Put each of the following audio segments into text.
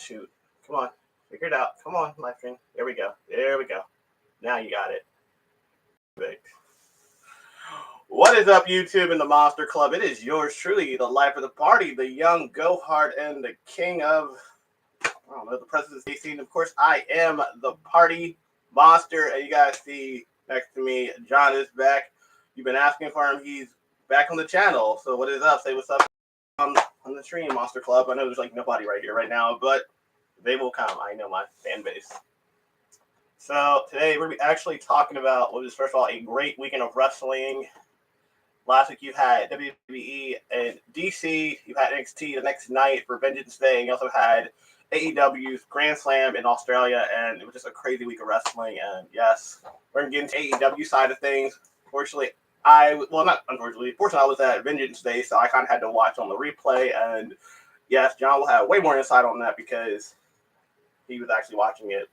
shoot. Come on. Figure it out. Come on, live stream. There we go. There we go. Now you got it. Perfect. What is up, YouTube and the Monster Club? It is yours truly, the life of the party, the young Gohard and the king of, I don't know, the presidency scene. Of course, I am the party monster, and you guys see next to me, John is back. You've been asking for him. He's back on the channel. So what is up? Say what's up on the stream, Monster Club. I know there's like nobody right here right now, but they will come. I know my fan base. So today we're actually talking about what was, first of all, a great weekend of wrestling. Last week you had WWE and DC. You had NXT the next night for Vengeance Day. And you also had AEW's Grand Slam in Australia. And it was just a crazy week of wrestling. And yes, we're going to get into AEW side of things. Fortunately, fortunately, I was at Vengeance Day, so I kind of had to watch on the replay. And yes, John will have way more insight on that because he was actually watching it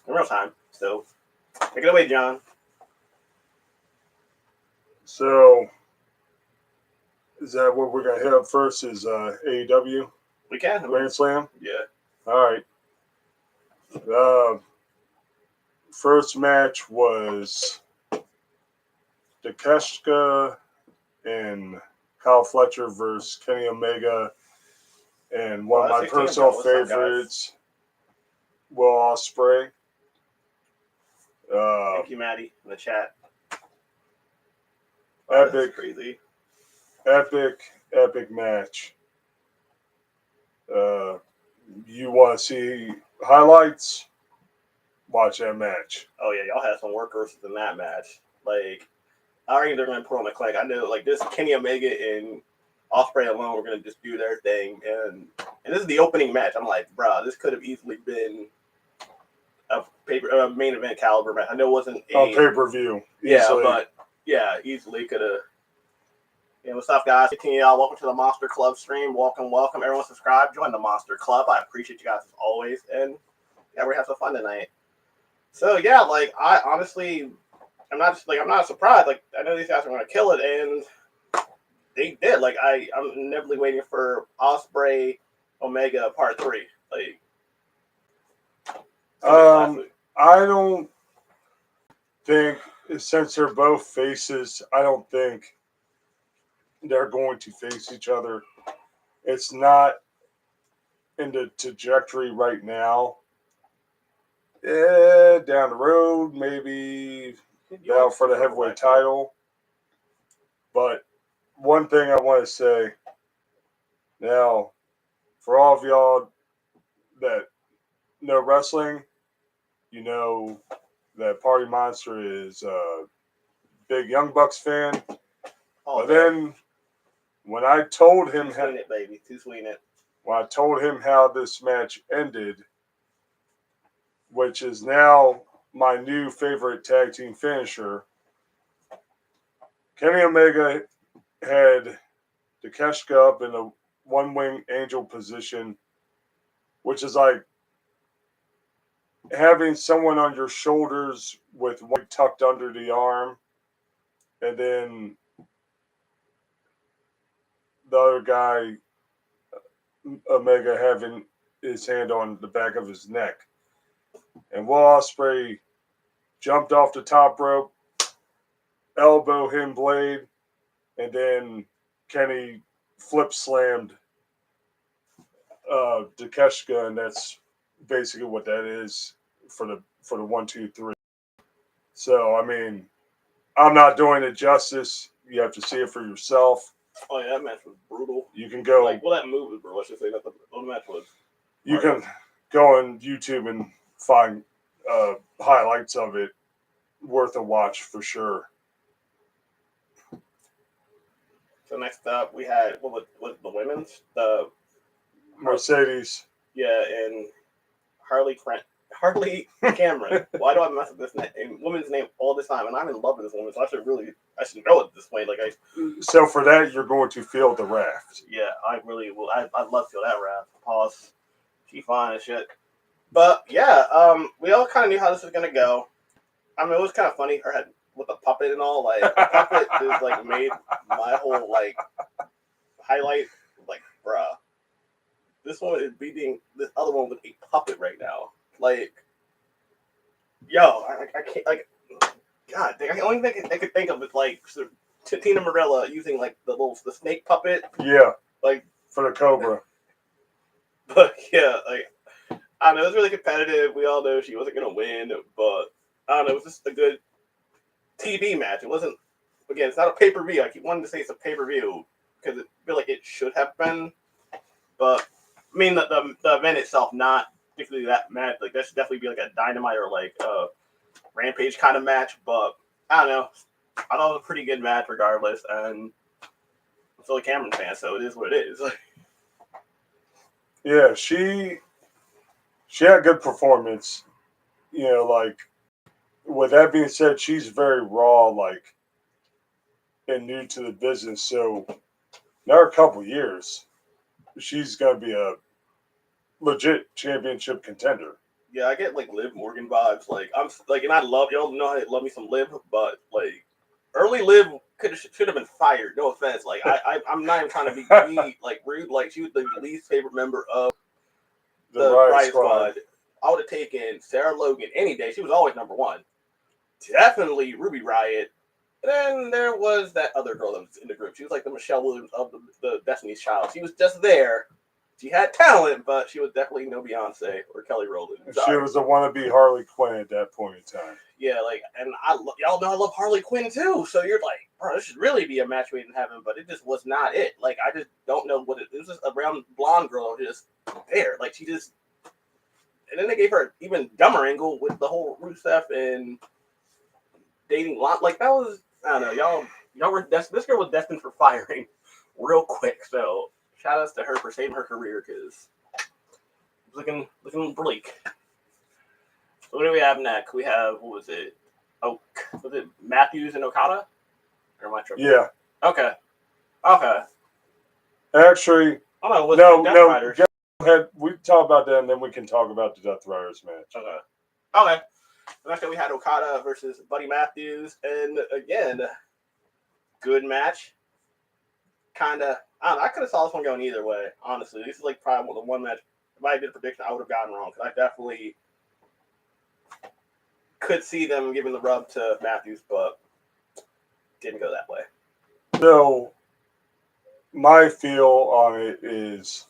in real time. So take it away, John. So, is that what we're going to hit up first? Is AEW? We can. Grand Slam? Yeah. All right. First match was Takeshita and Kyle Fletcher versus Kenny Omega and one of my personal favorites, Will Ospreay. Thank you, Maddie, in the chat. Epic, crazy. Epic match. You want to see highlights? Watch that match. Oh yeah, y'all had some workhorses in that match. Like, I already they're gonna put on the clinic. I know, like, this Kenny Omega and Ospreay alone were gonna just do their thing, and this is the opening match. I'm like, bro, this could have easily been a main event caliber match. I know it wasn't on pay-per-view. Yeah, but yeah, easily could have. Yeah, what's up, guys? Y'all, welcome to the Monster Club stream. Welcome. Everyone subscribe. Join the Monster Club. I appreciate you guys as always. And yeah, we're gonna have some fun tonight. So yeah, like, I honestly, I'm not surprised. Like, I know these guys are gonna kill it, and they did. Like, I'm never waiting for Ospreay Omega Part 3. Like, I don't think, since they're both faces, I don't think they're going to face each other. It's not in the trajectory right now. Down the road, maybe now for the heavyweight title. But one thing I want to say now, for all of y'all that know wrestling, you know that Party Monster is a big Young Bucks fan. But then when I told him when I told him how this match ended, which is now my new favorite tag team finisher, Kenny Omega had Takeshita up in a one-wing angel position, which is like having someone on your shoulders with one tucked under the arm, and then the other guy, Omega, having his hand on the back of his neck. And Will Ospreay jumped off the top rope, elbow him blade, and then Kenny flip slammed Takeshita, and that's basically what that is for the 1, 2, 3. So I mean, I'm not doing it justice. You have to see it for yourself. Oh yeah, that match was brutal. You can go that move was brutal. I should say that the match was. You can go on YouTube and find highlights of it. Worth a watch for sure. So next up, we had what was the women's, the Mercedes. Yeah, and Harley Cameron. Why do I mess up this woman's name all this time? And I'm in love with this woman, so I should know it this way. So for that, you're going to feel the raft. Yeah, I really will. I'd love to feel that raft. Pause. She fine as shit. But yeah, we all kind of knew how this was gonna go. I mean, it was kind of funny. Her head with the puppet and all. Like, the puppet just made my whole highlight. Bruh. this one is beating this other one with a puppet right now. Like, yo, I can't, like, God, the only thing I could think of is, like, Tina Marella using, like, the snake puppet. Yeah. Like, for the Cobra. But, yeah, like, I don't know, it was really competitive. We all know she wasn't going to win, but, I don't know, it was just a good TV match. It wasn't, again, it's not a pay-per-view. I keep wanting to say it's a pay-per-view because I feel like it should have been. But, I mean, the event itself, not particularly that match. Like, that should definitely be like a Dynamite or like a Rampage kind of match. But, I don't know. I thought it was a pretty good match regardless. And I'm still a Cameron fan, so it is what it is. Yeah, she had a good performance. You know, like, with that being said, she's very raw, like, and new to the business. So, another couple years, she's going to be a legit championship contender. Yeah, I get like Liv Morgan vibes. Like I'm like, and I love y'all know I love me some Liv, but like early Liv should have been fired. No offense. Like I'm not even trying to be like rude. Like she was the least favorite member of the Riot Squad. I would have taken Sarah Logan any day. She was always number one. Definitely Ruby Riott. And then there was that other girl that was in the group. She was like the Michelle Williams of the Destiny's Child. She was just there. She had talent, but she was definitely no Beyonce or Kelly Rowland. She was a wannabe Harley Quinn at that point in time. Yeah, like, and y'all know I love Harley Quinn too. So you're like, bro, this should really be a match made in heaven, but it just was not it. Like, I just don't know what it was. Just a brown blonde girl just there. Like, she just, and then they gave her an even dumber angle with the whole Rusev and dating lot. Like, that was, I don't know, y'all were this girl was destined for firing real quick. So shout outs to her for saving her career because it was looking bleak. So what do we have next? We have, what was it? Oh, was it Matthews and Okada? Or am I tripping? Yeah. Okay. Actually, oh, no. Go ahead. We talk about that, and then we can talk about the Death Riders match. Okay. Next we had Okada versus Buddy Matthews, and again, good match. Kinda, I could have saw this one going either way. Honestly, this is like probably the one match. If I did a prediction, I would have gotten wrong because I definitely could see them giving the rub to Matthews, but didn't go that way. So, my feel on it is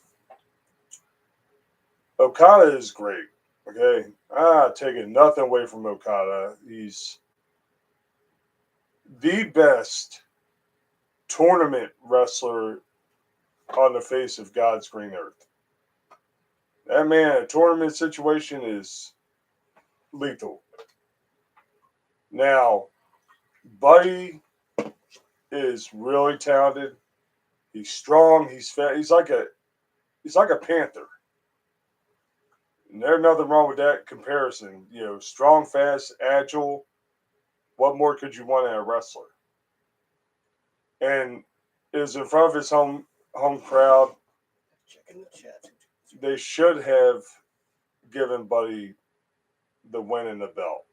Okada is great. Okay, taking nothing away from Okada. He's the best tournament wrestler on the face of God's green earth. That man, a tournament situation is lethal. Now, Buddy is really talented. He's strong. He's fat. He's like a panther. And there's nothing wrong with that comparison. You know, strong, fast, agile. What more could you want in a wrestler? And is in front of his home crowd. Checking the chat. They should have given Buddy the win and the belt.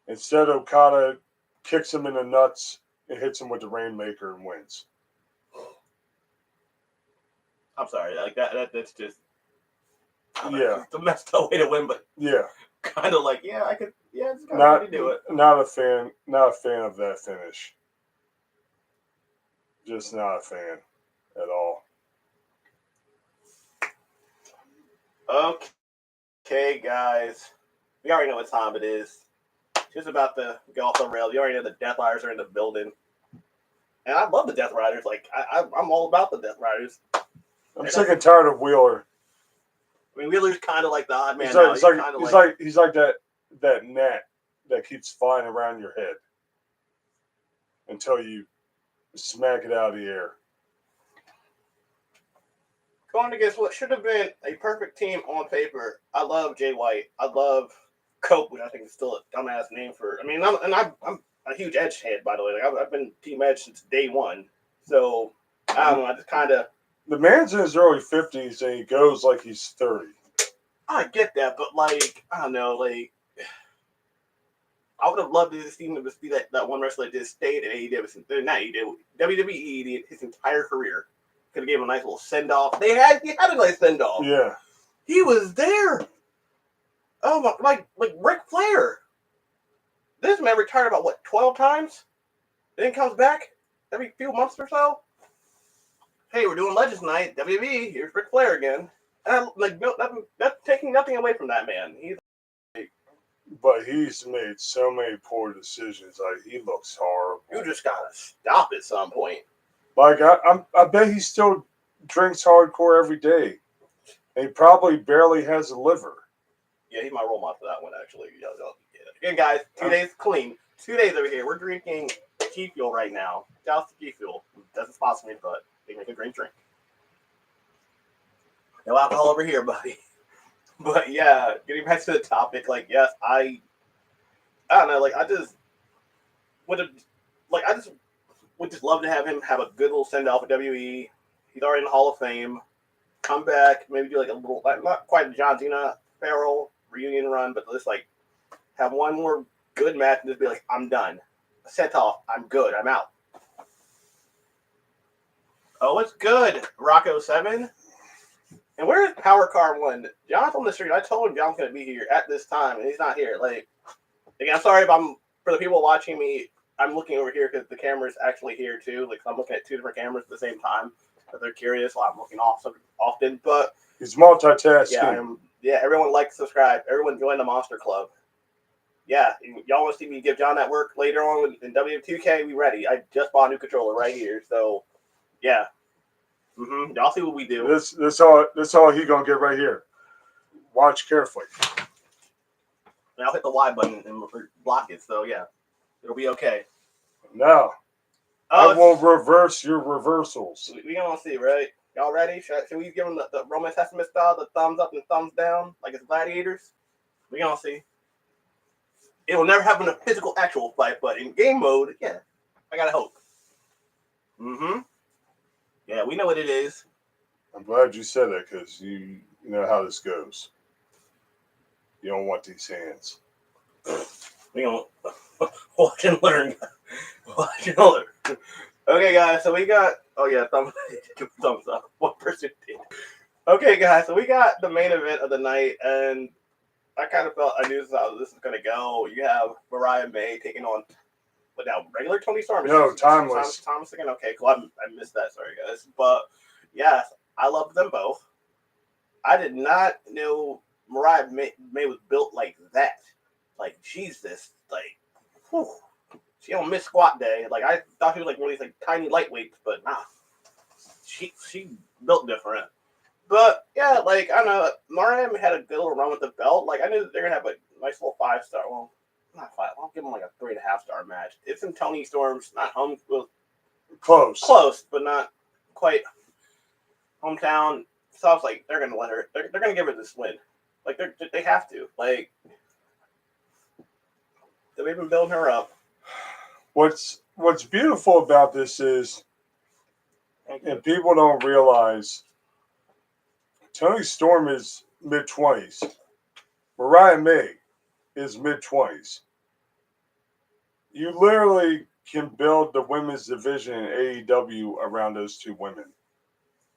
Instead, Okada kicks him in the nuts and hits him with the Rainmaker and wins. I'm sorry, like that's just it's a messed up way to win, but yeah, kind of like it's kind of way to do it. Not a fan of that finish. Just not a fan at all. Okay, guys, we already know what time it is. Just about to go off the rails. You already know the Death Riders are in the building. And I love the Death Riders. Like, I'm all about the Death Riders. I'm sick and tired of Wheeler. I mean, Wheeler's kind of like the odd man. He's like that gnat that keeps flying around your head until you smack it out of the air. Going against what should have been a perfect team on paper. I love Jay White. I love Cope, which I think is still a dumbass name for. I mean, I'm a huge Edge head, by the way. Like I've been Team Edge since day one. So I don't know. I just kind of. The man's in his early 50s and he goes like he's 30. I get that, but like I don't know, like I would have loved to see him to be that one wrestler that just stayed at AEW. Not AEW, WWE his entire career. Could have gave him a nice little send off. He had a nice send off. Yeah. He was there. Oh my, like Ric Flair. This man retired about 12 times? Then comes back every few months or so. Hey, we're doing Legends Night, WWE. Here's Ric Flair again. And that's taking nothing away from that man. But he's made so many poor decisions. Like, he looks horrible. You just gotta stop at some point. Like, I bet he still drinks hardcore every day. And he probably barely has a liver. Yeah, he's my role model for that one, actually. Yeah. Again, guys, 2 days clean. 2 days over here. We're drinking G Fuel right now. Dallas G Fuel. Doesn't sponsor me, but they make a great drink. No alcohol over here, buddy. But yeah, getting back to the topic, like, yes, I don't know, like, I just would just love to have him have a good little send off at WWE. He's already in the Hall of Fame. Come back, maybe do like a little, like, not quite a John Cena Farrell reunion run, but just like have one more good match and just be like, I'm done. Set off. I'm good. I'm out. Oh, it's good. Rocco 7. And where is Power Car 1? John's on the street. I told him John's going to be here at this time, and he's not here. Like, again, I'm sorry if for the people watching me, I'm looking over here because the camera's actually here too. Like, I'm looking at two different cameras at the same time. If they're curious, well, I'm looking off so often. But he's multitasking. Yeah, everyone like, subscribe. Everyone join the Monster Club. Yeah, y'all want to see me give John that work later on in W2K? We ready. I just bought a new controller right here. So, yeah. Y'all see what we do. This all he gonna get right here. Watch carefully. And I'll hit the Y button and block it. So yeah, it'll be okay. Now, I will reverse your reversals. We gonna see, right? Y'all ready? Should we give them the Roman Testament style, the thumbs up and thumbs down, like it's gladiators? We gonna see. It will never happen in a physical, actual fight, but in game mode, yeah, I gotta hope. Yeah, we know what it is. I'm glad you said that because you know how this goes. You don't want these hands. We gonna watch and learn. Watch and learn. Okay, guys. So we got. Oh yeah, thumbs up. One person did. Okay, guys. So we got the main event of the night, and I kind of felt I knew how this is gonna go. You have Mariah May taking on. But now, regular Toni Storm? No, Timeless. Timeless again? Okay, cool. I missed that. Sorry, guys. But, yes, I love them both. I did not know Mariah May was built like that. Like, Jesus. Like, whew. She don't miss squat day. Like, I thought she was like one of these like tiny lightweights, but nah. She built different. But, yeah, like, I don't know. Mariah had a good little run with the belt. Like, I knew they're going to have a nice little 5-star. Well, not 5. I'll give them like a 3.5-star match. It's in Toni Storm's, not home. Well, close, but not quite hometown. So I was like, they're gonna let her. They're gonna give her this win. Like they have to. Like they've been building her up. What's beautiful about this is, and people don't realize, Toni Storm is mid-20s. Mariah May is mid-20s. You literally can build the women's division in AEW around those two women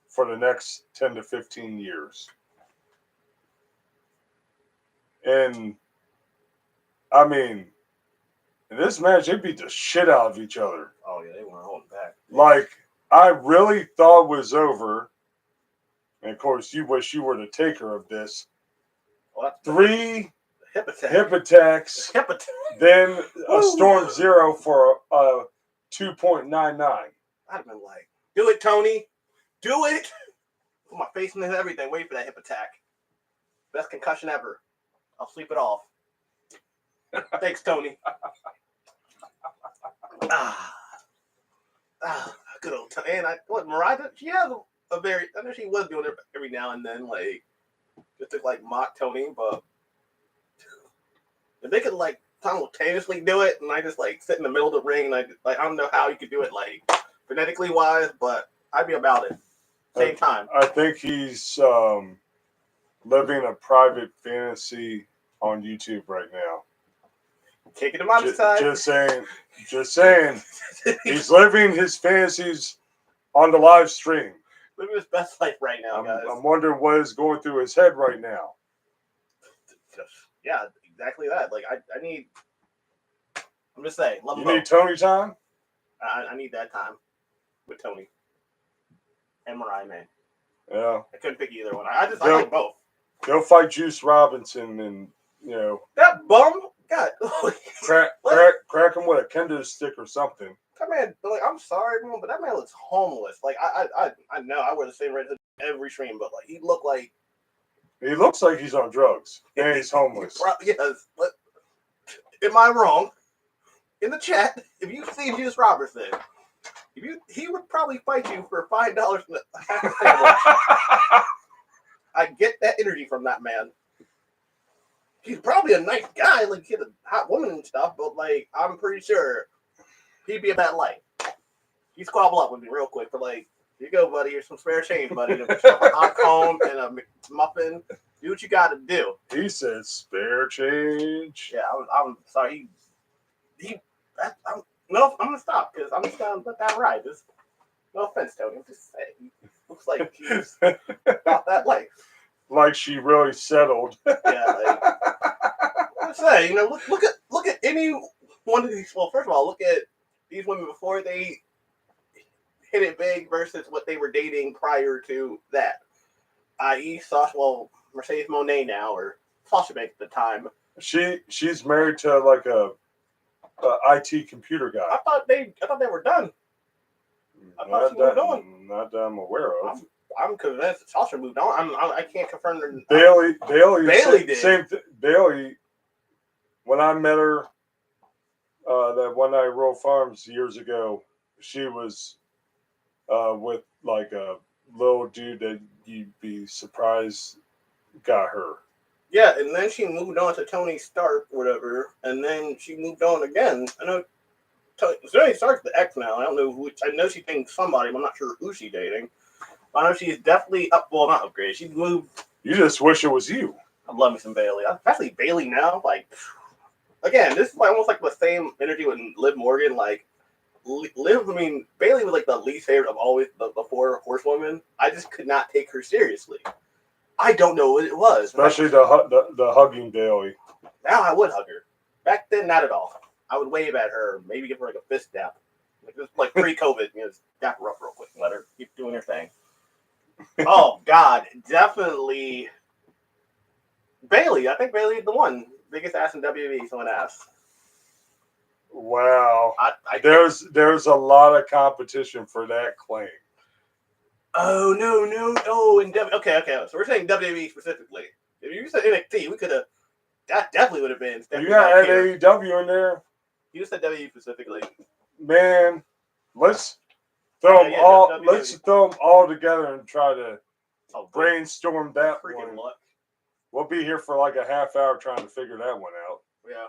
for the next 10 to 15 years. And, I mean, in this match, they beat the shit out of each other. Oh, yeah, they weren't holding back. Like, I really thought it was over. And, of course, you wish you were the taker of this. Well, 3 hip attacks. Hip attack. Then a Storm Zero for a 2.99. I'd have been like, do it, Tony. Do it. Put my face in everything. Wait for that hip attack. Best concussion ever. I'll sleep it off. Thanks, Tony. Good old Tony. And Mariah, she has a very, I know she was doing it every now and then, like, just to, like, mock Tony, but if they could, like, simultaneously do it, and I just, like, sit in the middle of the ring, and I don't know how you could do it, like, phonetically wise, but I'd be about it. Same time. I think he's living a private fantasy on YouTube right now. Kicking him out of side. Just saying. He's living his fantasies on the live stream. living his best life right now, guys. I'm wondering what is going through his head right now. Yeah, exactly that. Like I need. I'm just saying. Love You them need both. Tony time? I need that time with Tony and Mariah May. Yeah. I couldn't pick either one. I like both. Go fight Juice Robinson and, you know. That bum, God. crack him with a kendo stick or something. That man, like, I'm sorry, man, but that man looks homeless. Like, I know I wear the same red hood every stream, but, like, he looked like. He looks like he's on drugs and he's homeless. Yes, but am I wrong? In the chat, if you see Juice Robertson, he would probably fight you for $5 a half a sandwich. I get that energy from that man. He's probably a nice guy, like he's a hot woman and stuff, but like I'm pretty sure he'd be a bad light. He'd squabble up with me real quick for like, here you go, buddy. Here's some spare change, buddy. A hot cone and a muffin. Do what you got to do. He said spare change. Yeah, I'm sorry. I'm gonna stop because I'm just gonna let that ride. Just no offense, Tony. I'm just saying. He looks like he's about that life. Like she really settled. Yeah, like I'm saying, look at any one of these. Well, first of all, look at these women before they hit it big versus what they were dating prior to that. I.e., Mercedes Moné now, or Sasha Banks at the time. She's married to like a IT computer guy. I thought they were done. I thought she moved on. Not that I'm aware of. I'm convinced Sasha moved on. I can't confirm her. Bailey did. Same thing. Bailey, when I met her, that one night at Royal Farms years ago, she was with like a little dude that you'd be surprised got her. Yeah, and then she moved on to Tony Stark, whatever, and then she moved on again. I know Tony Stark's the ex now. I don't know who. I know she's dating somebody, but I'm not sure who she's dating. I know she's definitely not upgraded. She's moved. You just wish it was you. I love me some Bailey, especially Bailey now. Like, again, this is like almost like the same energy with Liv Morgan. Like, Liv, I mean, Bailey was like the least favorite of always the four horsewomen. I just could not take her seriously. I don't know what it was. Especially the hugging Bailey. Now I would hug her. Back then, not at all. I would wave at her, maybe give her like a fist dap. Like just like pre-COVID, just dap her up real quick and let her keep doing her thing. Oh God, definitely Bailey. I think Bailey is the one. Biggest ass in WWE, someone asked. Wow. There's a lot of competition for that claim. Oh no. Oh, and okay. So we're saying WWE specifically. If you said NXT, we could have. That definitely would have been. You got AEW in there. You said WWE specifically. Man, let's throw them all. Let's throw them all together and try to brainstorm that one. Luck. We'll be here for like a half hour trying to figure that one out. Yeah.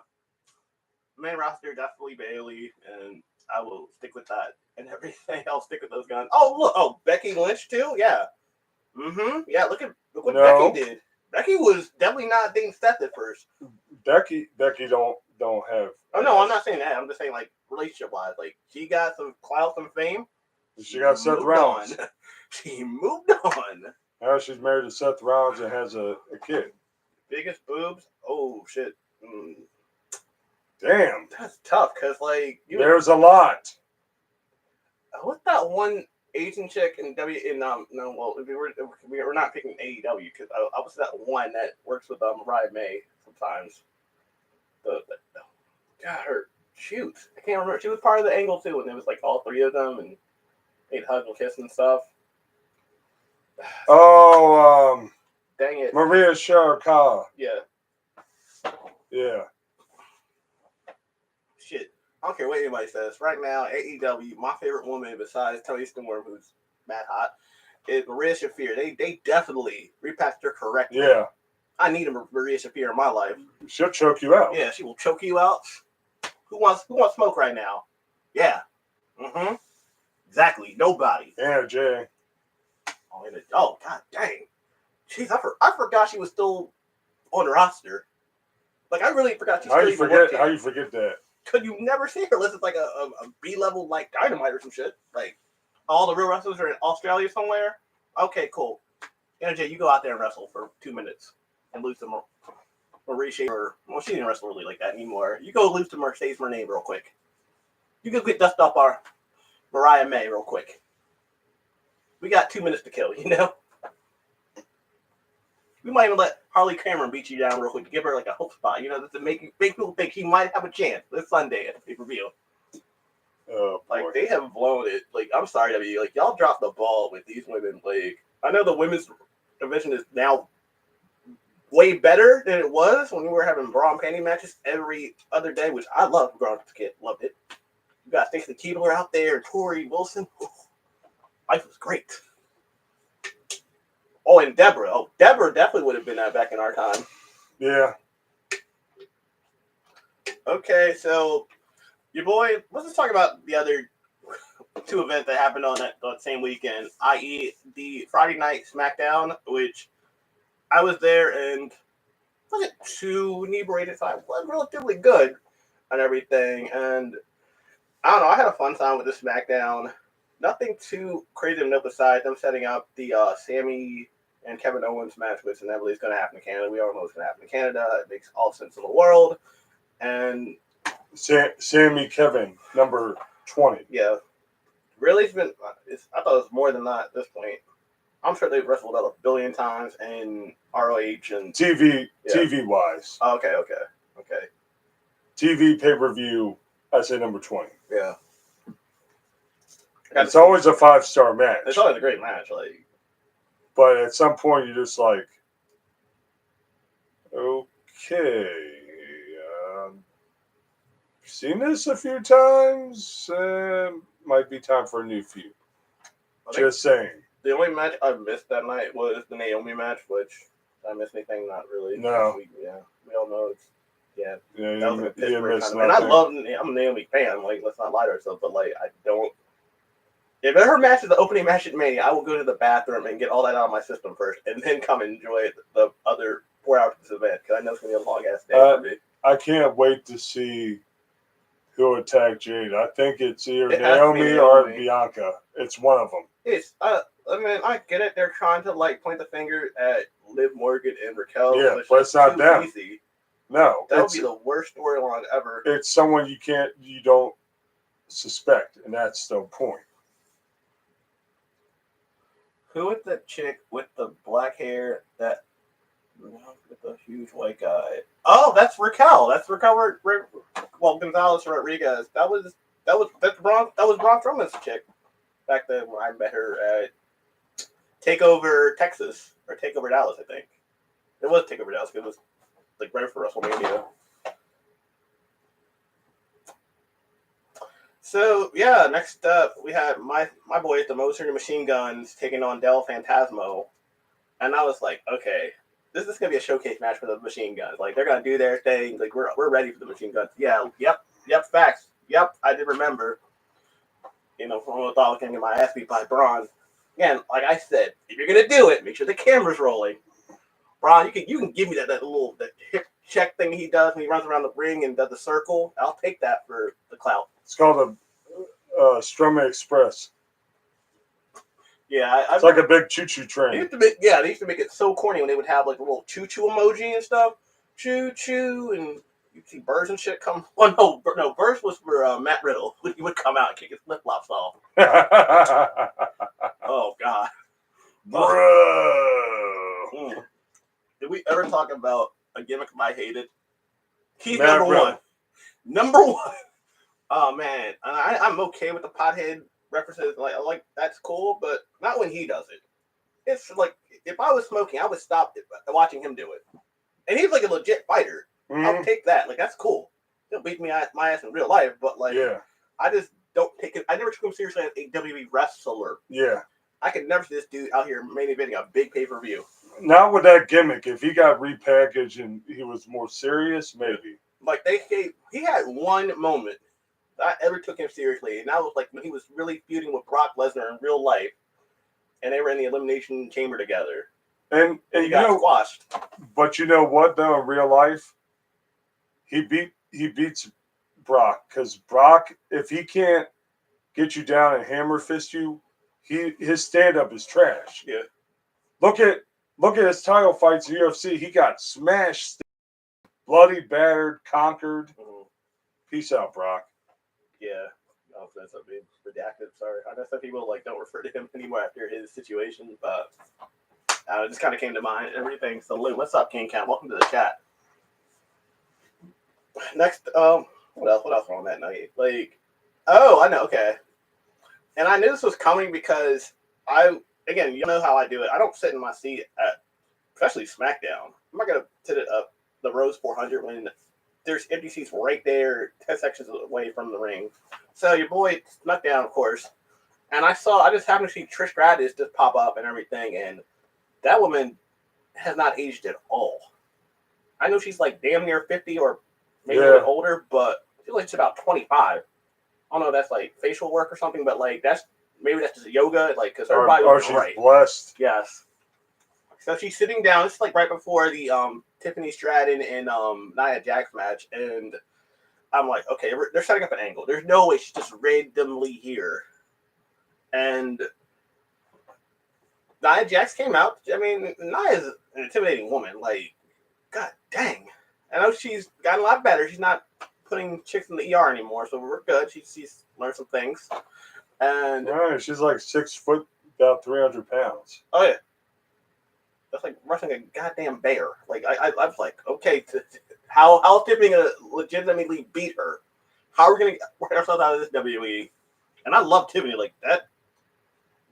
Main roster definitely Bailey, and I will stick with that. And everything, I'll stick with those guys. Oh look, Becky Lynch too. Yeah. Yeah. Look what Becky did. Becky was definitely not dating Seth at first. Becky don't have. Oh no, I'm not saying that. I'm just saying like relationship wise, like she got some clout, some fame. She got Seth Rollins. She moved on. Now she's married to Seth Rollins and has a kid. Biggest boobs. Oh shit. Damn. That's tough because like there's a lot. What's that one Asian chick in we're not picking AEW because I was that one that works with Mariah May sometimes. Shoot, I can't remember. She was part of the Angle too, and it was like all three of them, and they'd hug and kiss and stuff. Oh, dang it, Maria Sharkala. Yeah. Shit. I don't care what anybody says. Right now, AEW, my favorite woman besides Toni Storm, who's mad hot, is Maria Shafir. They definitely repackaged her correctly. Yeah. I need a Maria Shafir in my life. She'll choke you out. Yeah, she will choke you out. Who wants smoke right now? Yeah. Exactly. Nobody. Yeah, Jay. Oh God dang. Jeez, I forgot she was still on the roster. Like I really forgot she How you forget that? Could you never see her unless it's like a B-level like Dynamite or some shit? Like all the real wrestlers are in Australia somewhere. Okay, cool. NJ, you go out there and wrestle for 2 minutes and lose to Marie Shaver. Well, she didn't wrestle really like that anymore. You go lose to Mercedes Moné real quick. You go get dust up our Mariah May real quick. We got 2 minutes to kill, you know? We might even let Harley Cameron beat you down real quick to give her like a hope spot, you know, to make people think she might have a chance this Sunday at the pay-per-view. Oh, boy. Like, they have blown it. Like, I'm sorry, WWE. Like, y'all dropped the ball with these women. Like, I know the women's division is now way better than it was when we were having bra and panty matches every other day, which I loved growing up as a kid. Loved it. You got Stacey Keebler out there and Tori Wilson. Life was great. Oh, and Deborah. Oh, Deborah definitely would have been that back in our time. Yeah. Okay, so your boy, let's just talk about the other two events that happened on that same weekend, i.e. the Friday night SmackDown, which I was there and wasn't too inebriated, so I was relatively good on everything. And I don't know, I had a fun time with the SmackDown. Nothing too crazy enough besides them setting up the Sammy and Kevin Owens match, which inevitably is going to happen in Canada. We all know it's going to happen in Canada. It makes all sense in the world. And Sammy Kevin, number 20. yeah, really, I thought it was more than that at this point. I'm sure they've wrestled out 1 billion times in ROH and TV yeah. wise. Oh, okay. TV pay-per-view, I say number 20. Yeah. It's always a 5-star match. It's always a great match, like. But at some point, you're just like, okay, seen this a few times. Might be time for a new feud. Just saying. The only match I missed that night was the Naomi match, which did I miss anything? Not really. No. We all know it's that was a you Pittsburgh missed kind of, nothing. and I'm a Naomi fan. Like, let's not lie to ourselves, but like, I don't. If her match is the opening match at Mania, I will go to the bathroom and get all that out of my system first, and then come and enjoy the other 4 hours of this event, because I know it's going to be a long-ass day for me. I can't wait to see who attacked Jade. I think it's either Naomi or Bianca. It's one of them. It's, I mean, I get it. They're trying to, like, point the finger at Liv Morgan and Raquel. Yeah, but it's not them. Easy. No. That would be the worst storyline ever. It's someone you don't suspect, and that's the point. Who is that chick with the black hair with the huge white guy? Oh, that's Raquel. That's Raquel. Gonzalez Rodriguez. That was Braun Strowman's chick back then when I met her at Takeover Texas or Takeover Dallas. I think it was Takeover Dallas because it was like right for WrestleMania. So yeah, next up we had my boys, the Motor Machine Guns, taking on Del Fantasmo, and I was like, okay, this is gonna be a showcase match for the Machine Guns. Like, they're gonna do their thing. Like, we're ready for the Machine Guns. Yeah, yep, facts. Yep, I did remember. You know, from I thought I was gonna get my ass beat by Braun. Again, like I said, if you're gonna do it, make sure the camera's rolling. Braun, you can give me that little hip check thing he does when he runs around the ring and does the circle. I'll take that for the clout. It's called a Strowman Express. Yeah, it's like a big choo-choo train. They used to make it so corny when they would have like a little choo-choo emoji and stuff. Choo-choo, and you'd see birds and shit come. Oh, no, birds was for Matt Riddle. He would come out and kick his flip-flops off. Oh, God. Bro. Did we ever talk about a gimmick I hated? He's Matt number Riddle. one. Number one. Oh, man. I'm okay with the pothead references. Like that's cool, but not when he does it. It's like, if I was smoking, I would stop watching him do it. And he's like a legit fighter. Mm-hmm. I'll take that. Like, that's cool. He'll beat my ass in real life, but like, yeah. I just don't take it. I never took him seriously as a WWE wrestler. Yeah. I could never see this dude out here main eventing a big pay-per-view. Not with that gimmick. If he got repackaged and he was more serious, maybe. Like, he had one moment that I ever took him seriously, and that was like when he was really feuding with Brock Lesnar in real life, and they were in the Elimination Chamber together. And he got squashed. But you know what, though, in real life, he beats Brock, because Brock, if he can't get you down and hammer fist you, his stand up is trash. Yeah. Look at his title fights in UFC. He got smashed, bloody, battered, conquered. Mhm. Peace out, Brock. Yeah. Oh, that's a bit redacted. Sorry. I know some people don't refer to him anymore after his situation, but it just kind of came to mind and everything. So, Lou, what's up, King Cam? Welcome to the chat. Next, what else wrong that night? I know, okay. And I knew this was coming because again, you know how I do it. I don't sit in my seat at, especially SmackDown. I'm not going to sit at the Rose 400 when there's empty seats right there, 10 sections away from the ring. So your boy snuck down, of course. And I just happened to see Trish Stratus just pop up and everything. And that woman has not aged at all. I know she's like damn near 50 or maybe a little bit older, but she's like about 25. I don't know if that's like facial work or something, but like that's just yoga, like because her body was she's right. Blessed. Yes. So she's sitting down. It's like right before the Tiffany Stratton and Nia Jax match, and I'm like, okay, they're setting up an angle. There's no way she's just randomly here. And Nia Jax came out. I mean, Nia's an intimidating woman. Like, god dang. I know she's gotten a lot better. She's not putting chicks in the ER anymore, so we're good. She's learned some things. And she's like 6 foot, about 300 pounds. Oh yeah, that's like wrestling a goddamn bear. Like I was like, okay, how Tiffany gonna legitimately beat her? How are we gonna work ourselves out of this WWE? And I love Tiffany like that.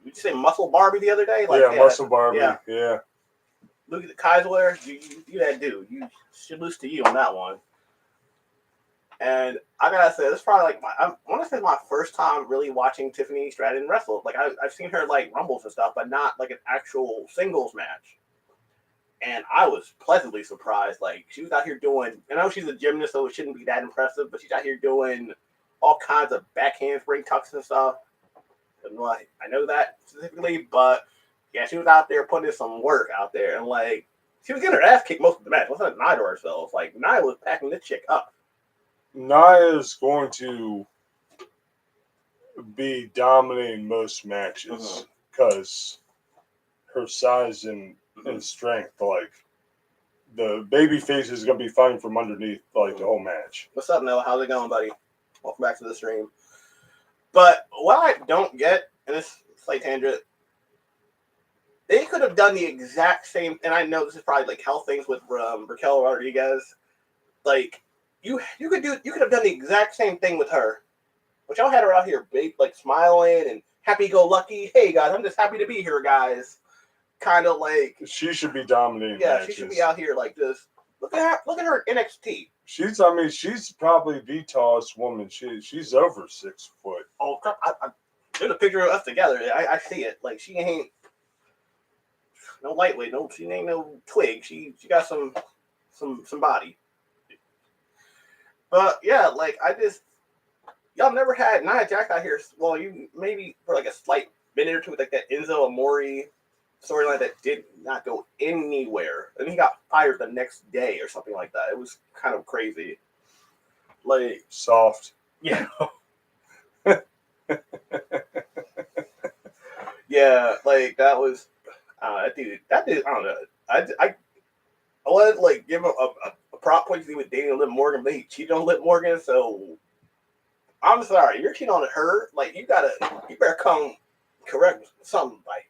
Did you say Muscle Barbie the other day? Like, Muscle Barbie. Yeah. Look at the Kaisler. You that dude. You should lose to you on that one. And I gotta say, this is probably like I want to say my first time really watching Tiffany Stratton wrestle. Like I've seen her like rumbles and stuff, but not like an actual singles match. And I was pleasantly surprised. Like she was out here doing. I know she's a gymnast, so it shouldn't be that impressive. But she's out here doing all kinds of backhand spring tucks and stuff. And like I know that specifically, but yeah, she was out there putting in some work out there, and like she was getting her ass kicked most of the match. Let's not lie to ourselves. Like Nia was packing this chick up. Nia is going to be dominating most matches because her size and strength. Like the baby face is going to be fighting from underneath like the whole match. What's up, Noah? How's it going, buddy? Welcome back to the stream. But what I don't get, and this slight tangent, they could have done the exact same. And I know this is probably like how things with Raquel Rodriguez, like. You could have done the exact same thing with her, but y'all had her out here, like smiling and happy-go-lucky. Hey guys, I'm just happy to be here, guys. Kind of like she should be dominating. Yeah, matches. She should be out here like this. Look at her NXT. She's probably the tallest woman. She's over 6 foot. Oh, there's a picture of us together. I see it. Like she ain't no lightweight. No, she ain't no twig. She got some body. But yeah, like y'all never had Nia Jax out here. Well, you maybe for like a slight minute or two with like that Enzo Amore storyline that did not go anywhere, and he got fired the next day or something like that. It was kind of crazy. Like soft. Yeah. Yeah, like that was. That dude. I don't know. I wanted to like give him a prop point to with dating Liv Morgan, but he cheated on Liv Morgan, so I'm sorry, you're cheating on her. Like you better come correct something like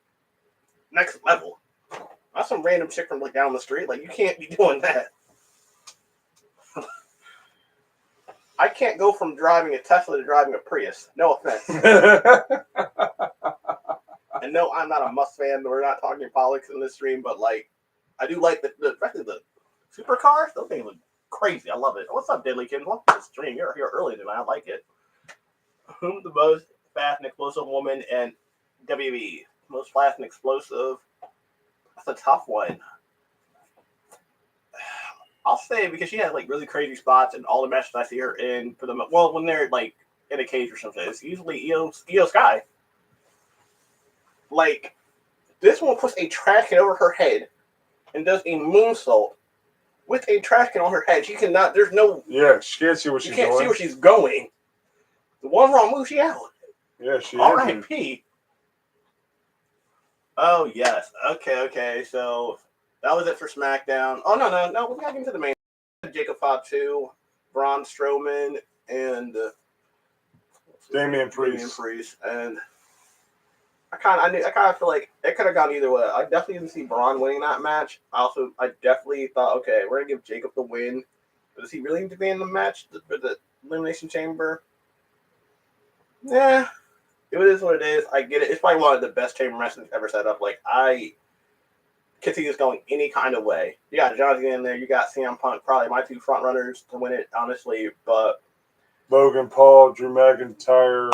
next level. Not some random chick from like down the street. Like you can't be doing that. I can't go from driving a Tesla to driving a Prius. No offense. And no, I'm not a Musk fan. We're not talking politics in this stream, but like I do like especially the supercars. Those things look crazy. I love it. What's up, Deadlykin? Welcome to the stream. You're here early tonight. I like it. Whom the most fast and explosive woman in WWE? Most fast and explosive? That's a tough one. I'll say because she has like really crazy spots in all the matches I see her in for them. Well, when they're like in a cage or something, it's usually Io Sky. Like this one puts a trash can over her head and does a moonsault with a trash can on her head. She cannot. There's no. Yeah, she can't see what she's can't doing. see where she's going. The one wrong move, she out. Yeah, she R.I.P. Oh yes. Okay. So that was it for SmackDown. Oh no. We got into the main. Jacob Fatu, Braun Strowman, and Damian Damian Priest. Priest, and I kind of feel like it could have gone either way. I definitely didn't see Braun winning that match. I definitely thought, okay, we're gonna give Jacob the win. But does he really need to be in the match for the Elimination Chamber? Yeah, it is what it is. I get it. It's probably one of the best chamber matches ever set up. Like I can see this going any kind of way. You got John Cena in there. You got CM Punk, probably my two front runners to win it, honestly. But Logan Paul, Drew McIntyre,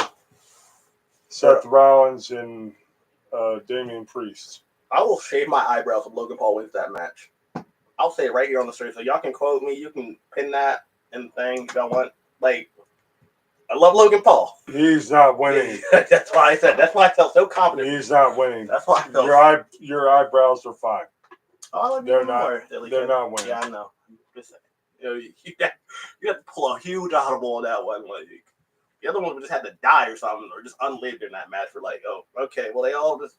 Seth Rollins, and Damian Priest. I will shave my eyebrows if Logan Paul wins that match. I'll say it right here on the stream, so y'all can quote me. You can pin that and thing if y'all want. Like, I love Logan Paul. He's not winning. That's why I said. That's why I felt so confident. He's not winning. That's why I felt. Your eyebrows are fine. Oh, they're not. They're not winning. Yeah, I know. Just saying. You have to pull a huge audible on that one. Like the other one just had to die or something, or just unlived in that match for like, oh, okay, well they all just,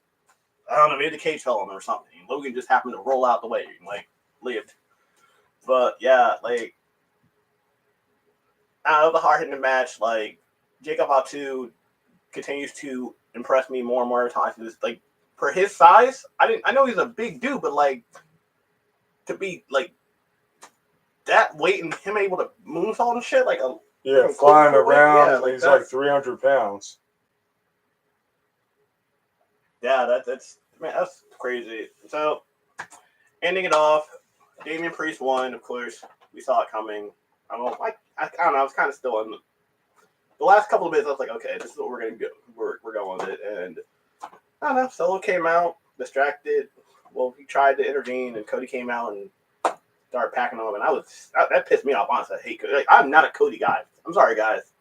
I don't know, maybe the cage fell on them or something. Logan just happened to roll out the way and like lived. But yeah, like out of the hard hitting match, like Jacob Fatu continues to impress me more and more times. Just like for his size, I know he's a big dude, but like to be like that weight and him able to moonsault and shit, like a flying around. Yeah, like he's like 300 pounds. Yeah, that's crazy. So ending it off, Damian Priest won. Of course, we saw it coming. I don't know. I don't know. I was kind of still in the last couple of minutes. I was like, okay, this is what we're gonna go. We're going with it. And I don't know. Solo came out distracted. Well, he tried to intervene, and Cody came out and started packing on him. And that pissed me off. Honestly, I hate Cody. Like, I'm not a Cody guy. I'm sorry, guys.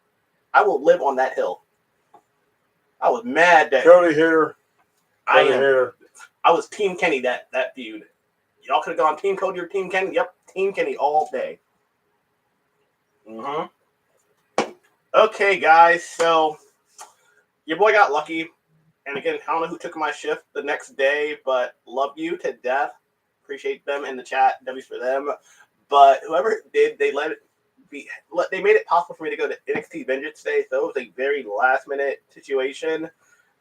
I will live on that hill. I was mad that Cody Hater. I was Team Kenny that feud. Y'all could have gone Team Cody or Team Kenny. Yep, Team Kenny all day. Okay, guys. So your boy got lucky, and again, I don't know who took my shift the next day, but love you to death. Appreciate them in the chat. W's for them. But whoever did, they let it be. They made it possible for me to go to NXT Vengeance Day. So it was a very last minute situation.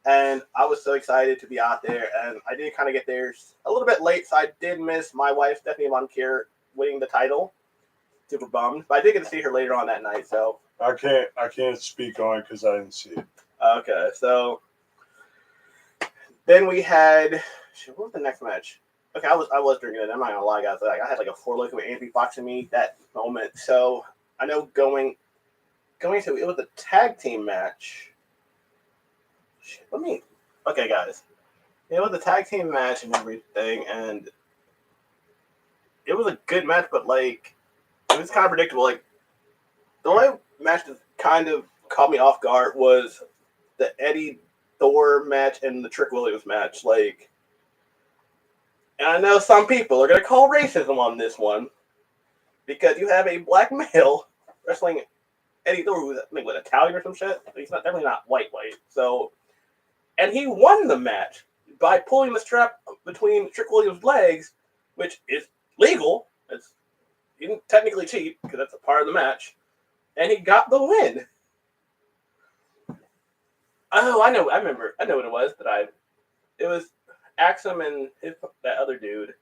And I was so excited to be out there, and I did kind of get there a little bit late, so I did miss my wife, Stephanie Von Kier, winning the title. Super bummed, but I did get to see her later on that night. So I can't speak on it because I didn't see it. Okay, so then we had what was the next match? Okay, I was drinking it. I'm not gonna lie, guys. Like I had like a Four Loko with Anthony Fox in me that moment. So I know going to it was a tag team match. Okay, guys. It was a tag team match and everything, and it was a good match, but like it was kind of predictable. Like the only match that kind of caught me off guard was the Eddie Thor match and the Trick Williams match. Like, and I know some people are gonna call racism on this one because you have a black male wrestling Eddie Thor, who's I think what, Italian or some shit. He's definitely not white. So. And he won the match by pulling the strap between Trick Williams' legs, which is legal. He didn't technically cheat because that's a part of the match. And he got the win. Oh, I know what it was. It was Axum and that other dude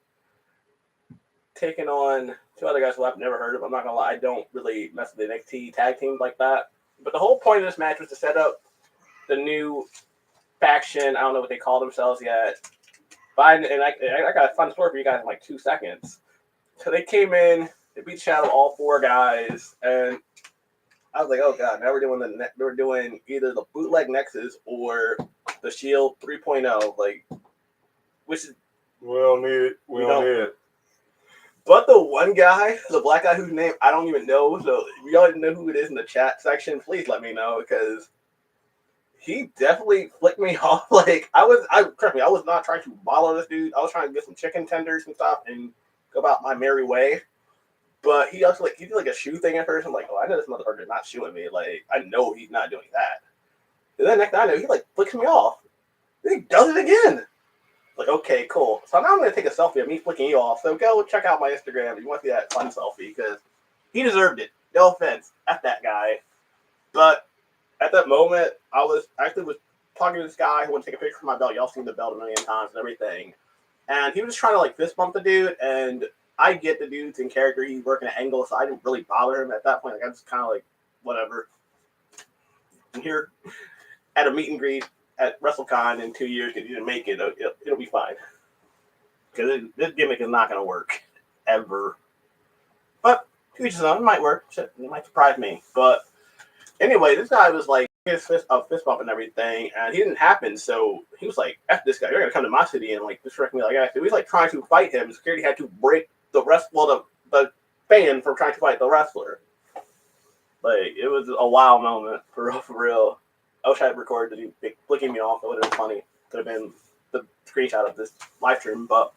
taking on two other guys who I've never heard of. I'm not going to lie. I don't really mess with the NXT tag teams like that. But the whole point of this match was to set up the new faction. I don't know what they call themselves yet. But I got a fun story for you guys in like 2 seconds. So they came in, they beat Shadow, all four guys, and I was like, oh god, now we're doing either the bootleg Nexus or the Shield 3.0, like, which is we don't need it. We don't need it. But the one guy, the black guy whose name I don't even know, so if y'all know who it is in the chat section, please let me know because he definitely flicked me off. Like I was not trying to bother this dude. I was trying to get some chicken tenders and stuff and go about my merry way. But he also he did like a shoe thing at first. I'm like, oh, I know this motherfucker is not shooing me. Like I know he's not doing that. And then next thing I know, he like flicks me off. Then he does it again. Like, okay, cool. So now I'm going to take a selfie of me flicking you off. So go check out my Instagram if you want to see that fun selfie because he deserved it. No offense. F that guy. But at that moment, I was talking to this guy who wanted to take a picture of my belt. Y'all seen the belt a million times and everything. And he was just trying to like fist bump the dude. And I get the dude's in character. He's working at angle, so I didn't really bother him at that point. Like, I was kind of like, whatever. And here at a meet and greet at WrestleCon in 2 years, if you didn't make it, it'll be fine. Because this gimmick is not going to work ever. But to each his own, it might work. It might surprise me. But anyway, this guy was like his fist bump and everything, and he didn't happen. So he was like, "F this guy! You're gonna come to my city and like disrespect me like that." So he was like trying to fight him. Security had to break the fan from trying to fight the wrestler. Like, it was a wild moment for real. I wish I had recorded the dude flicking me off. It would have been funny. Could have been the screenshot of this live stream, but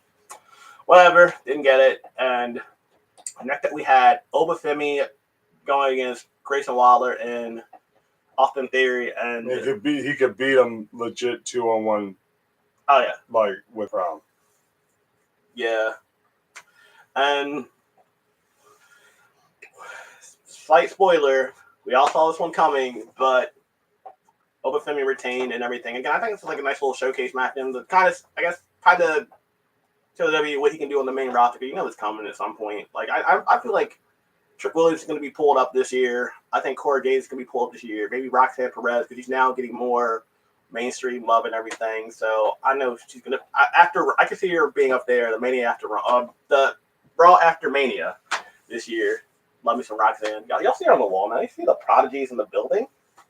whatever. Didn't get it. And next up we had Obafemi going against Grayson Waller and Austin Theory, and he could beat him legit 2-on-1. Oh yeah, like with Brown. Yeah, and slight spoiler, we all saw this one coming, but Obafemi retained and everything. Again, I think it's like a nice little showcase match. And the kind of, I guess, kind of show WWE what he can do on the main roster. Because you know it's coming at some point. Like I feel like Trick Williams is going to be pulled up this year. I think Cora Jade is going to be pulled up this year. Maybe Roxanne Perez because she's now getting more mainstream love and everything. So I know she's going to. I can see her being up there. The Mania after the Raw after Mania this year. Love me some Roxanne. Y'all see her on the wall now. You see the prodigies in the building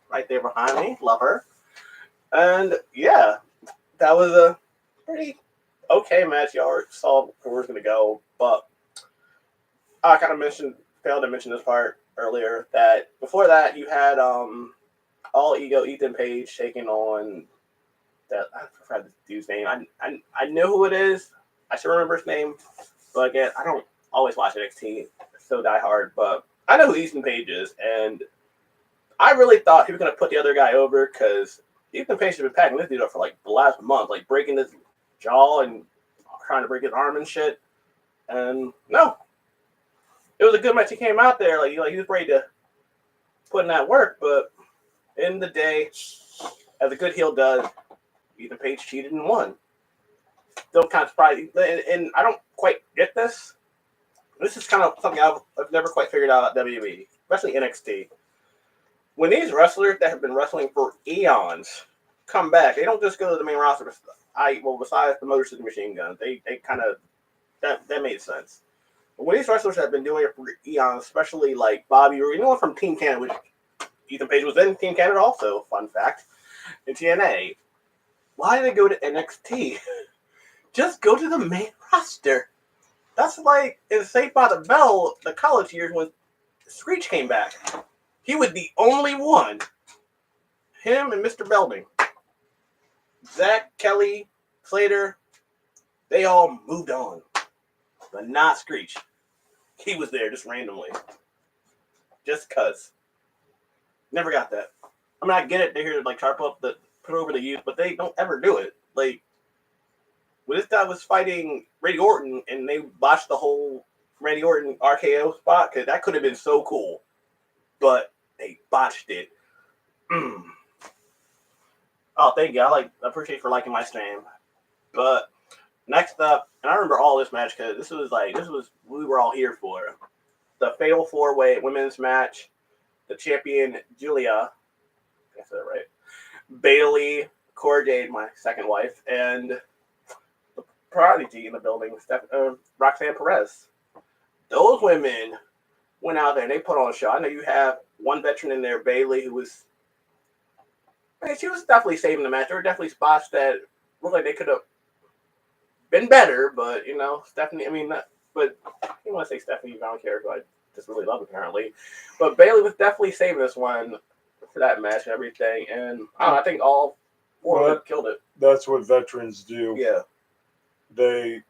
right there behind me. Love her. And yeah, that was a pretty okay match. Y'all saw where we're going to go. But I kind of failed to mention this part earlier, that before that you had All Ego Ethan Page taking on that, I forgot the dude's name. I know who it is. I should remember his name. But again, I don't always watch NXT. So die hard, but I know who Ethan Page is, and I really thought he was going to put the other guy over because Ethan Page has been packing this dude up for like the last month, like breaking his jaw and trying to break his arm and shit. And no, it was a good match. He came out there like he was ready to put in that work, but in the day, as a good heel does, Ethan Page cheated and won. Still kind of surprised, and I don't quite get this. This is kind of something I've never quite figured out at WWE, especially NXT. When these wrestlers that have been wrestling for eons come back, they don't just go to the main roster. Besides the Motor City Machine Guns, they kind of that made sense. But when these wrestlers have been doing it for eons, especially like Bobby Roode, anyone from Team Canada, which Ethan Page was in Team Canada also, fun fact, in TNA, why do they go to NXT? Just go to the main roster. That's like in Saved by the Bell, the college years when Screech came back. He was the only one. Him and Mr. Belding. Zach, Kelly, Slater, they all moved on. But not Screech. He was there just randomly. Just cuz. Never got that. I mean, I get it. They're here to like put over the youth, but they don't ever do it. Like, when this guy was fighting Randy Orton and they botched the whole Randy Orton RKO spot, because that could have been so cool, but they botched it. Oh, thank you. I appreciate you for liking my stream. But next up, and I remember all this match because this was we were all here for the Fatal 4-Way women's match. The champion Julia, I said it right, Bayley, Cora Jade, my second wife, and prodigy in the building, Roxanne Perez. Those women went out there and they put on a show. I know you have one veteran in there, Bayley, who was, she was definitely saving the match. There were definitely spots that looked like they could have been better, but Stephanie. But you want to say Stephanie? I don't care, who I just really love apparently. But Bayley was definitely saving this one for that match and everything. And I think all four of them killed it. That's what veterans do. Yeah. They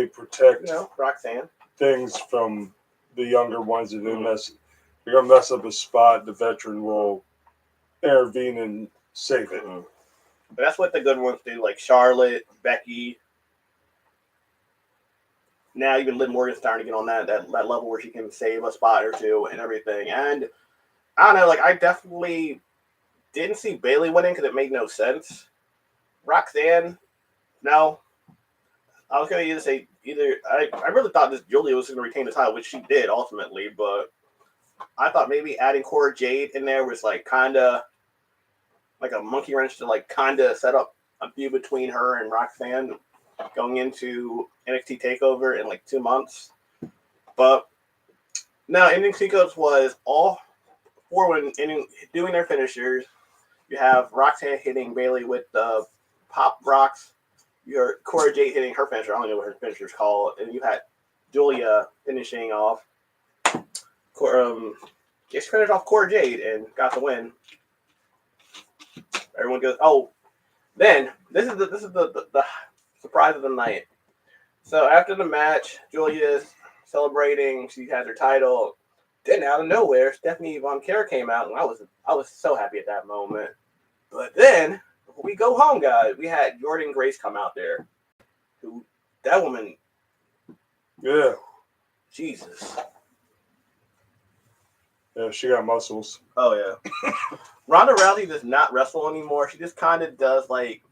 protect Roxanne things from the younger ones. If they're gonna mess up a spot, the veteran will intervene and save it. But that's what the good ones do, like Charlotte, Becky, now even Liv Morgan's starting to get on that level where she can save a spot or two and everything. And I don't know, like I definitely didn't see Bayley winning because it made no sense. Roxanne, no. I was gonna either say I really thought this Julia was gonna retain the title, which she did ultimately, but I thought maybe adding Cora Jade in there was like kinda like a monkey wrench to like kinda set up a feud between her and Roxanne going into NXT TakeOver in like 2 months. But no, ending sequence was all four women doing their finishers. You have Roxanne hitting Bayley with the pop rocks. Your Cora Jade hitting her finisher. I don't know what her finisher's called. And you had Julia finishing off. Just finished off Cora Jade and got the win. Everyone goes, oh. Then this is the surprise of the night. So after the match, Julia's celebrating. She has her title. Then out of nowhere, Stephanie Von Kara came out, and I was so happy at that moment. But then we go home, guys. We had Jordynne Grace come out there. Who that woman? Yeah. Jesus. Yeah, she got muscles. Oh yeah. Ronda Rousey does not wrestle anymore. She just kind of does like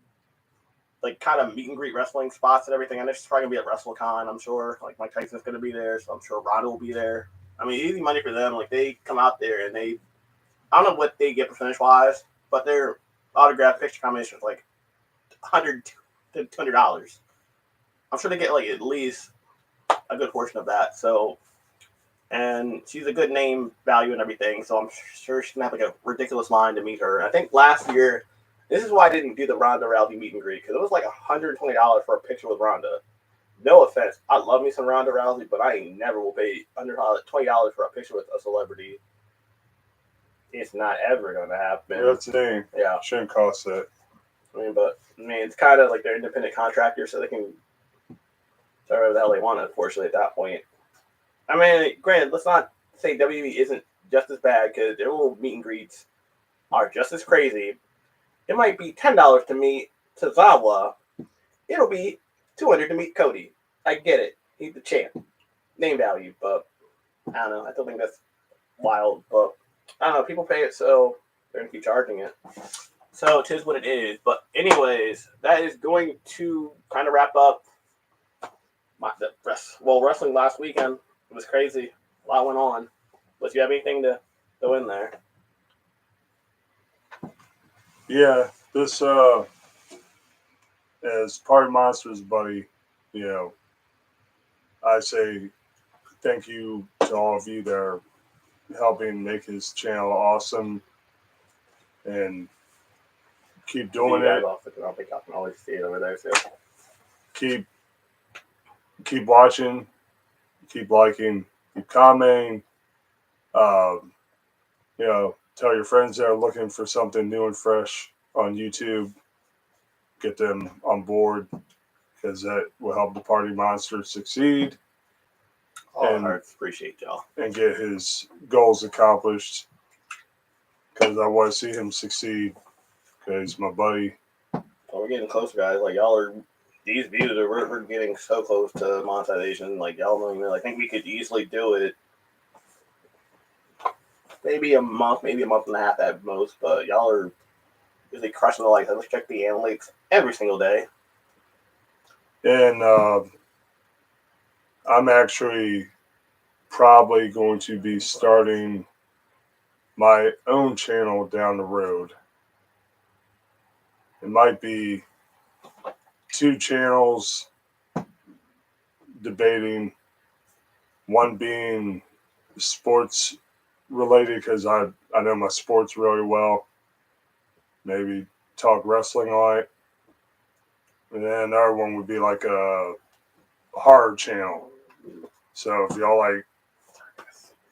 kind of meet and greet wrestling spots and everything. And she's probably gonna be at WrestleCon, I'm sure. Like Mike Tyson's gonna be there, so I'm sure Ronda will be there. I mean, easy money for them. Like they come out there and I don't know what they get percentage wise, but their autograph picture combination is like $100 to $200. I'm sure they get like at least a good portion of that. So, and she's a good name value and everything. So I'm sure she's gonna have like a ridiculous line to meet her. I think last year, this is why I didn't do the Ronda Rousey meet and greet because it was like $120 for a picture with Ronda. No offense, I love me some Ronda Rousey, but I never will pay under $20 for a picture with a celebrity. It's not ever going to happen. Yeah, that's the thing. Yeah. Shouldn't cost that. I mean, it's kind of like they're independent contractors, so they can do whatever the hell they want, unfortunately, at that point. I mean, granted, let's not say WWE isn't just as bad, because their little meet and greets are just as crazy. It might be $10 to meet Tozawa. It'll be $200 to meet Cody. I get it. He's the champ. Name value, but I don't know. I still think that's wild, but I don't know. People pay it, so they're going to keep charging it. So it is what it is. But anyways, that is going to kind of wrap up wrestling last weekend. It was crazy. A lot went on. But do you have anything to throw in there? Yeah, this as Party Monsters buddy, I say thank you to all of you that are helping make his channel awesome and keep doing it. I don't think I can always see it over there. So. Keep watching, keep liking, keep commenting. Tell your friends that are looking for something new and fresh on YouTube. Get them on board because that will help the Party Monster succeed. All hearts, appreciate y'all. And get his goals accomplished because I want to see him succeed because he's my buddy. Well, we're getting closer, guys. Like, y'all are, these views are, we're getting so close to monetization. Like, y'all don't even, I think we could easily do it. Maybe a month and a half at most, but y'all are really crushing the likes. Let's check the analytics every single day. And I'm actually probably going to be starting my own channel down the road. It might be 2 channels debating, one being sports related because I know my sports really well. Maybe talk wrestling on it. And then another one would be like a horror channel. So if y'all like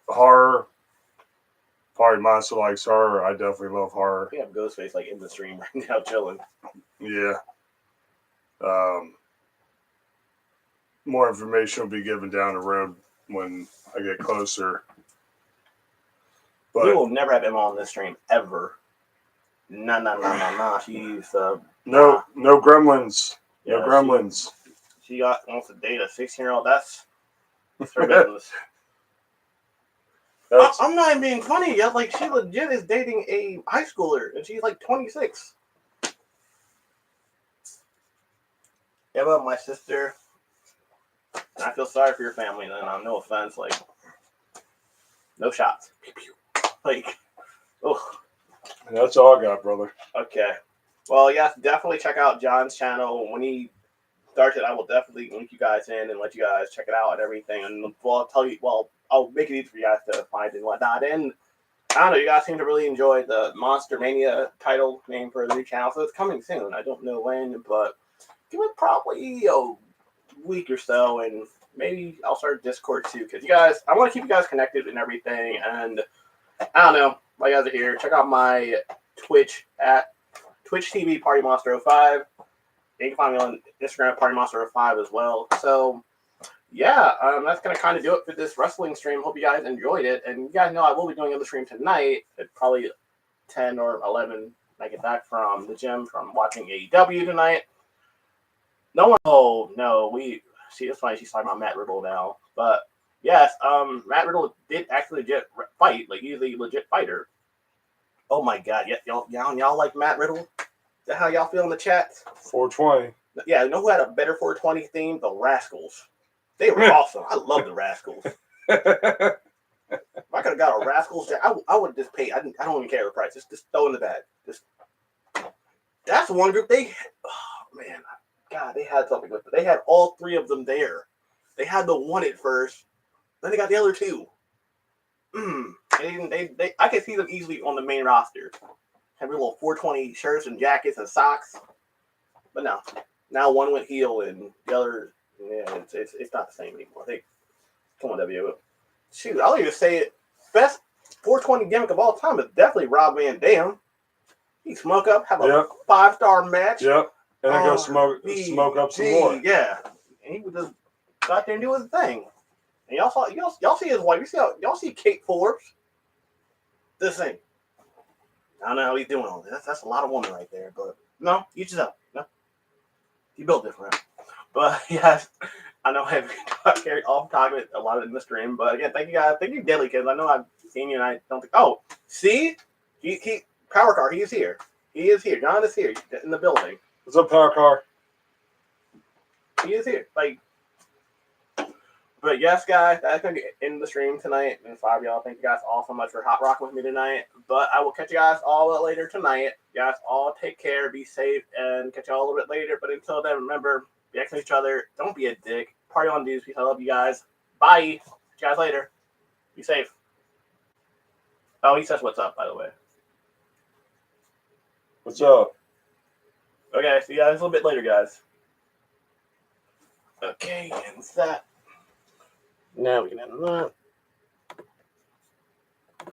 horror, Party Monster likes horror. I definitely love horror. We have Ghostface like in the stream right now, chilling. Yeah. More information will be given down the road when I get closer. But we will never have Emma on this stream ever. Nah. She's no gremlins. Yeah, no gremlins. she wants to date a 16-year-old. That's her business. I'm not even being funny. Like, she legit is dating a high schooler, and she's like 26. Yeah, but my sister, and I feel sorry for your family, then. No offense. Like, no shots. Like, oh. That's all I got, brother. Okay. Well, yes, definitely check out John's channel. When he starts it, I will definitely link you guys in and let you guys check it out and everything. And I'll make it easy for you guys to find and whatnot. And I don't know, you guys seem to really enjoy the Monster Mania title name for the new channel. So it's coming soon. I don't know when, but give it probably a week or so, and maybe I'll start Discord too. Because I want to keep you guys connected and everything. And I don't know, while you guys are here, check out my Twitch at Twitch TV Party Monster 05. You can find me on Instagram Party Monster 05 as well. So yeah, that's gonna kind of do it for this wrestling stream. Hope you guys enjoyed it, and you guys know I will be doing another stream tonight at probably 10 or 11 when I get back from the gym from watching AEW tonight. No one. Oh no, it's funny. She's talking about Matt Riddle now, but yes, Matt Riddle did actually legit fight. Like, he's a legit fighter. Oh my god, y'all like Matt Riddle? Is that how y'all feel in the chat? 420. Yeah, you know who had a better 420 theme? The Rascals. They were awesome. I love the Rascals. If I could have got a Rascals, I would just pay. I don't even care the price. Just throw in the bag. That's one group. Oh man, God, they had something with it. They had all three of them there. They had the one at first, then they got the other two. I could see them easily on the main roster. Have your little 420 shirts and jackets and socks. But no. Now one went heel and the other, yeah, it's not the same anymore. Come on, W. Shoot, I'll even say it. Best 420 gimmick of all time is definitely Rob Van Dam. He smoke up, have a 5-star match. Yep. And then go smoke up some more. Yeah. And he would just go out there and do his thing. And y'all see his wife. Y'all see Kate Forbes. This thing. I don't know how he's doing all this. That's a lot of woman right there. But no, each his own. No. You built different. But yes, I know I've carried off topic a lot in the stream. But again, thank you guys. Thank you, Deadly Kids. I know I've seen you and I don't think. Oh, see? He Power Car, he is here. He is here. John is here in the building. What's up, Power Car? He is here. But yes, guys, that's going to end the stream tonight. And 5 of y'all, thank you guys all so much for hot rocking with me tonight. But I will catch you guys all later tonight. You guys all take care, be safe, and catch y'all a little bit later. But until then, remember, be excellent to each other. Don't be a dick. Party on, dudes. Peace. I love you guys. Bye. Catch you guys later. Be safe. Oh, he says what's up, by the way. What's up? Okay, see you guys a little bit later, guys. Okay, and that. Now we can end that.